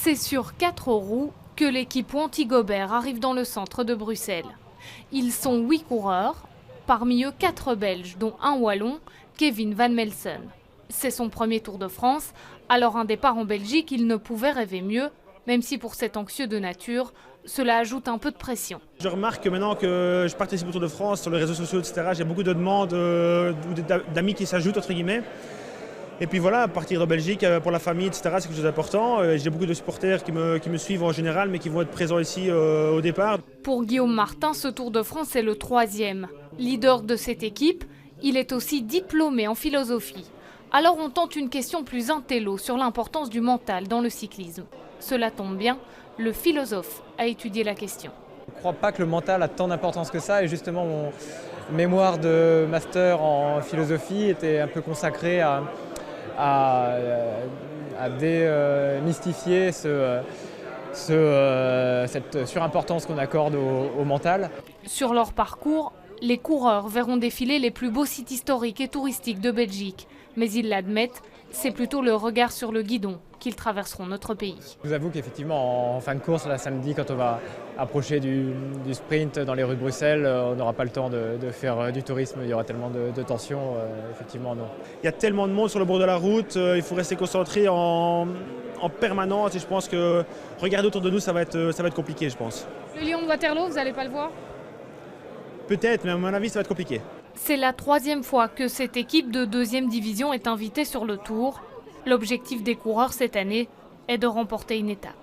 C'est sur 4 roues que l'équipe Wanty-Gobert arrive dans le centre de Bruxelles. Ils sont 8 coureurs, parmi eux 4 Belges, dont un Wallon, Kevin Van Melsen. C'est son premier Tour de France, alors un départ en Belgique, il ne pouvait rêver mieux, même si pour cet anxieux de nature, cela ajoute un peu de pression. Je remarque que maintenant que je participe au Tour de France, sur les réseaux sociaux, etc., j'ai beaucoup de demandes d'amis qui s'ajoutent, entre guillemets. Et puis voilà, partir de Belgique pour la famille, etc., c'est quelque chose d'important. J'ai beaucoup de supporters qui me suivent en général, mais qui vont être présents ici au départ. Pour Guillaume Martin, ce Tour de France est le 3e. Leader de cette équipe, il est aussi diplômé en philosophie. Alors on tente une question plus intello sur l'importance du mental dans le cyclisme. Cela tombe bien, le philosophe a étudié la question. Je ne crois pas que le mental a tant d'importance que ça, et justement mon mémoire de master en philosophie était un peu consacré à démystifier cette surimportance qu'on accorde au mental. Sur leur parcours, les coureurs verront défiler les plus beaux sites historiques et touristiques de Belgique. Mais ils l'admettent, c'est plutôt le regard sur le guidon qu'ils traverseront notre pays. Je vous avoue qu'effectivement, en fin de course, là, samedi, quand on va approcher du sprint dans les rues de Bruxelles, on n'aura pas le temps de faire du tourisme, il y aura tellement de tensions, effectivement non. Il y a tellement de monde sur le bord de la route, il faut rester concentré en permanence, et je pense que regarder autour de nous, ça va être compliqué, je pense. Le lion de Waterloo, vous n'allez pas le voir ? Peut-être, mais à mon avis, ça va être compliqué. C'est la 3e fois que cette équipe de 2e division est invitée sur le Tour. L'objectif des coureurs cette année est de remporter une étape.